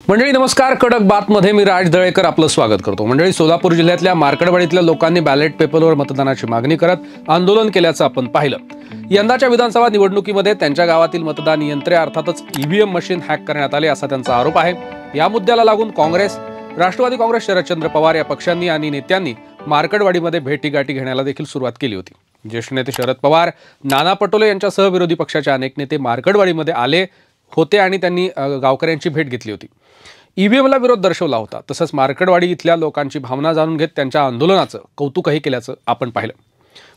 मंडळी नमस्कार. कडक बातमध्ये मी राज दळेकर आपलं स्वागत करतो. मंडळी, सोलापूर जिल्ह्यातल्या मार्कडवाडीतल्या लोकांनी बॅलेट पेपरवर मतदानाची मागणी करत आंदोलन केल्याचं आपण पाहिलं. यंदाच्या विधानसभा निवडणुकीमध्ये त्यांच्या गावातील मतदान यंत्रे अर्थातच ईव्हीएम मशीन हॅक करण्यात आले असा त्यांचा आरोप आहे. या मुद्द्याला लागून काँग्रेस, राष्ट्रवादी काँग्रेस, शरदचंद्र पवार या पक्षांनी आणि नेत्यांनी मार्कडवाडीमध्ये भेटीगाठी घेण्याला देखील सुरुवात केली होती. ज्येष्ठ नेते शरद पवार, नाना पटोले यांच्यासह विरोधी पक्षाचे अनेक नेते मार्कडवाडीमध्ये आले होते आणि त्यांनी गावकऱ्यांची भेट घेतली होती. ईव्हीएमला विरोध दर्शवला होता. तसंच मार्कडवाडी इथल्या लोकांची भावना जाणून घेत त्यांच्या आंदोलनाचं कौतुकही केल्याचं आपण पाहिलं.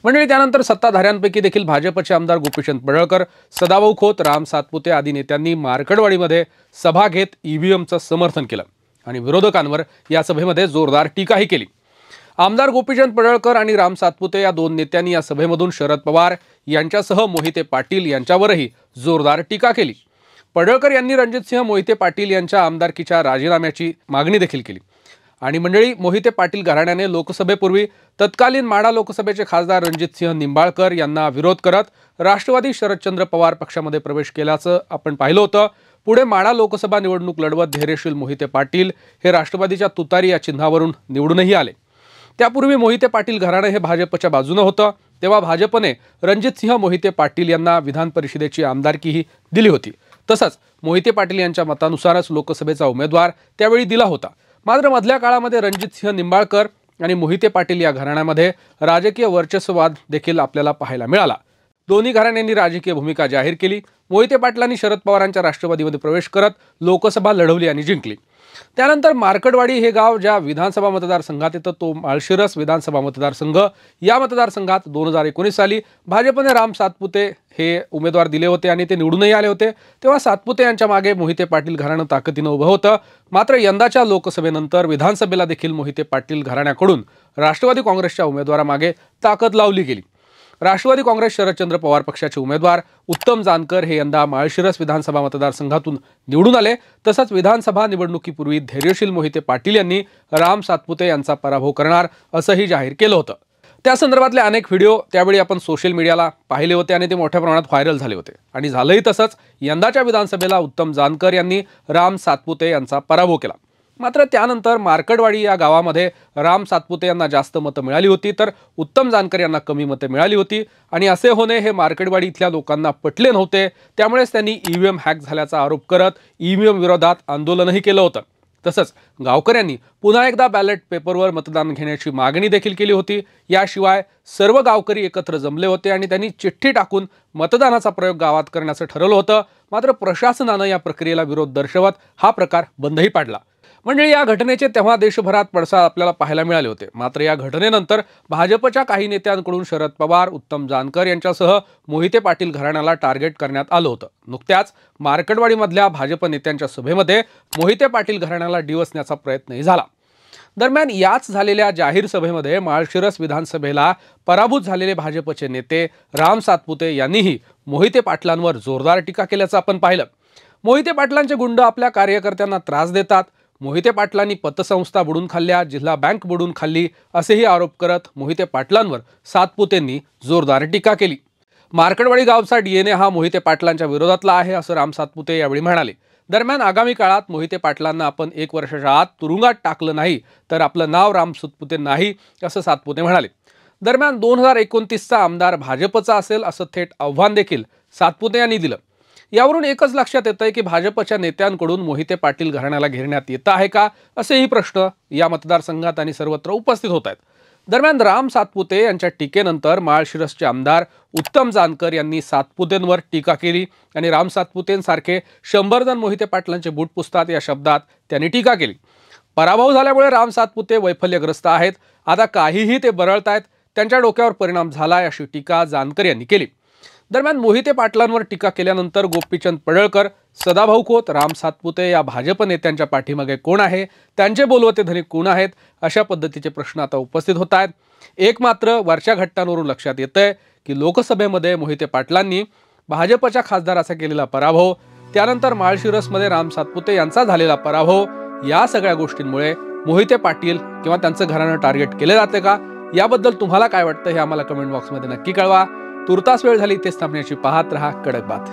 मंडळी, त्यानंतर सत्ताधाऱ्यांपैकी देखील भाजपचे आमदार गोपीचंद पडळकर, सदाभाऊ खोत, राम सातपुते आदी नेत्यांनी मार्कडवाडीमध्ये सभा घेत ईव्हीएमचं समर्थन केलं आणि विरोधकांवर या सभेमध्ये जोरदार टीकाही केली. आमदार गोपीचंद पडळकर आणि राम सातपुते या दोन नेत्यांनी या सभेमधून शरद पवार यांच्यासह मोहिते पाटील यांच्यावरही जोरदार टीका केली. पडळकर यांनी रणजितसिंह मोहिते पाटील यांच्या आमदारकीच्या राजीनाम्याची मागणी देखील केली. आणि मंडळी, मोहिते पाटील घराण्याने लोकसभेपूर्वी तत्कालीन माढा लोकसभेचे खासदार रणजितसिंह निंबाळकर यांना विरोध करत राष्ट्रवादी शरदचंद्र पवार पक्षामध्ये प्रवेश केल्याचं आपण पाहिलं होतं. पुढे माढा लोकसभा निवडणूक लढवत धैर्यशील मोहिते पाटील हे राष्ट्रवादीच्या तुतारी या चिन्हावरून निवडूनही आले. त्यापूर्वी मोहिते पाटील घराणं हे भाजपच्या बाजूनं होतं. तेव्हा भाजपने रणजितसिंह मोहिते पाटील यांना विधान परिषदेची आमदारकीही दिली होती. तसंच मोहिते पाटील यांच्या मतानुसारच लोकसभेचा उमेदवार त्यावेळी दिला होता. मात्र मधल्या काळामध्ये रणजितसिंह निंबाळकर आणि मोहिते पाटील या घराण्यामध्ये राजकीय वर्चस्ववाद देखील आपल्याला पाहायला मिळाला. दोन्ही घराण्यांनी राजकीय भूमिका जाहीर केली. मोहिते पाटलांनी शरद पवारांच्या राष्ट्रवादीमध्ये प्रवेश करत लोकसभा लढवली आणि जिंकली. त्यानंतर मार्कडवाडी हे गाव ज्या विधानसभा मतदारसंघात येतं तो माळशिरस विधानसभा मतदारसंघ. या मतदारसंघात 2019 साली भाजपने राम सातपुते हे उमेदवार दिले होते आणि ते निवडूनही आले होते. तेव्हा सातपुते यांच्या मागे मोहिते पाटील घराणं ताकदीनं उभं होतं. मात्र यंदाच्या लोकसभेनंतर विधानसभेला देखील मोहिते पाटील घराण्याकडून राष्ट्रवादी काँग्रेसच्या उमेदवारामागे ताकद लावली गेली. राष्ट्रवादी काँग्रेस शरदचंद्र पवार पक्षाचे उमेदवार उत्तम जानकर हे यंदा माळशिरस विधानसभा मतदारसंघातून निवडून आले. तसंच विधानसभा निवडणुकीपूर्वी धैर्यशील मोहिते पाटील यांनी राम सातपुते यांचा पराभव करणार असंही जाहीर केलं होतं. त्या संदर्भातले अनेक व्हिडिओ त्यावेळी आपण सोशल मीडियाला पाहिले होते आणि ते मोठ्या प्रमाणात व्हायरल झाले होते. आणि झालंही तसंच. यंदाच्या विधानसभेला उत्तम जानकर यांनी राम सातपुते यांचा पराभव केला. मात्र त्यानंतर मार्कडवाडी या गावामध्ये राम सातपुते यांना जास्त मतं मिळाली होती, तर उत्तम जानकर यांना कमी मतं मिळाली होती. आणि असे होणे हे मार्कडवाडी इथल्या लोकांना पटले नव्हते. त्यामुळेच त्यांनी ईव्हीएम हॅक झाल्याचा आरोप करत ईव्हीएम विरोधात आंदोलनही केलं होतं. तसंच गावकऱ्यांनी पुन्हा एकदा बॅलेट पेपरवर मतदान घेण्याची मागणी देखील केली होती. याशिवाय सर्व गावकरी एकत्र जमले होते आणि त्यांनी चिठ्ठी टाकून मतदानाचा प्रयोग गावात करण्याचं ठरवलं होतं. मात्र प्रशासनानं या प्रक्रियेला विरोध दर्शवत हा प्रकार बंदही पाडला. म्हणजे या घटनेचे तेव्हा देशभरात पडसाद आपल्याला पाहायला मिळाले होते. मात्र या घटनेनंतर भाजपच्या काही नेत्यांकडून शरद पवार, उत्तम जानकर यांच्यासह मोहिते पाटील घराण्याला टार्गेट करण्यात आलं होतं. नुकत्याच मार्कडवाडीमधल्या भाजप नेत्यांच्या सभेमध्ये मोहिते पाटील घराण्याला डिवचण्याचा प्रयत्नही झाला. दरम्यान याच झालेल्या जाहीर सभेमध्ये माळशिरस विधानसभेला पराभूत झालेले भाजपचे नेते राम सातपुते यांनीही मोहिते पाटलांवर जोरदार टीका केल्याचं आपण पाहिलं. मोहिते पाटलांचे गुंड आपल्या कार्यकर्त्यांना त्रास देतात, मोहिते पाटलांनी पतसंस्था बुडून खाल्ल्या, जिल्हा बँक बुडून खाल्ली असेही आरोप करत मोहिते पाटलांवर सातपुतेंनी जोरदार टीका केली. मार्कडवाडी गावचा DNA हा मोहिते पाटलांच्या विरोधातला आहे असं राम सातपुते यावेळी म्हणाले. दरम्यान आगामी काळात मोहिते पाटलांना आपण 1 वर्षाच्या आत तुरुंगात टाकलं नाही तर आपलं नाव राम सातपुते नाही असं सातपुते म्हणाले. दरम्यान 2029चा आमदार भाजपचा असेल असं थेट आव्हान देखील सातपुते यांनी दिलं. यावरून एकच लक्षात येतंय की भाजपच्या नेत्यांकडून मोहिते पाटील घराण्याला घेरण्यात येत आहे का असेही प्रश्न या मतदारसंघात आणि सर्वत्र उपस्थित होत आहेत. दरम्यान राम सातपुते यांच्या टीकेनंतर माळशिरसचे आमदार उत्तम जानकर यांनी सातपुतेंवर टीका केली आणि राम सातपुतेंसारखे 100 जण मोहिते पाटलांचे बूट पुसतात या शब्दात त्यांनी टीका केली. पराभव झाल्यामुळे राम सातपुते वैफल्यग्रस्त आहेत, आता काहीही ते बरळतायत, त्यांच्या डोक्यावर परिणाम झालाय अशी टीका जानकर यांनी केली. दरम्यान मोहिते पाटलांवर टीका केल्यानंतर गोपीचंद पडळकर, सदाभाऊ खोत, राम सातपुते या भाजप नेत्यांच्या पाठीमागे कोण आहे, त्यांचे बोलवते धनी कोण आहेत अशा पद्धतीचे प्रश्न आता उपस्थित होत आहेत. एक मात्र वरच्या घटनांवरून लक्षात येतंय की लोकसभेमध्ये मोहिते पाटलांनी भाजपच्या खासदाराचा केलेला पराभव, त्यानंतर माळशिरसमध्ये राम सातपुते यांचा झालेला पराभव, या सगळ्या गोष्टींमुळे मोहिते पाटील किंवा त्यांचं घराणं टार्गेट केले जाते का, याबद्दल तुम्हाला काय वाटतं हे आम्हाला कमेंट बॉक्समध्ये नक्की कळवा. तुर्तास वेळ झाली इथेच थांबण्याची. पाहत रहा कडक बात.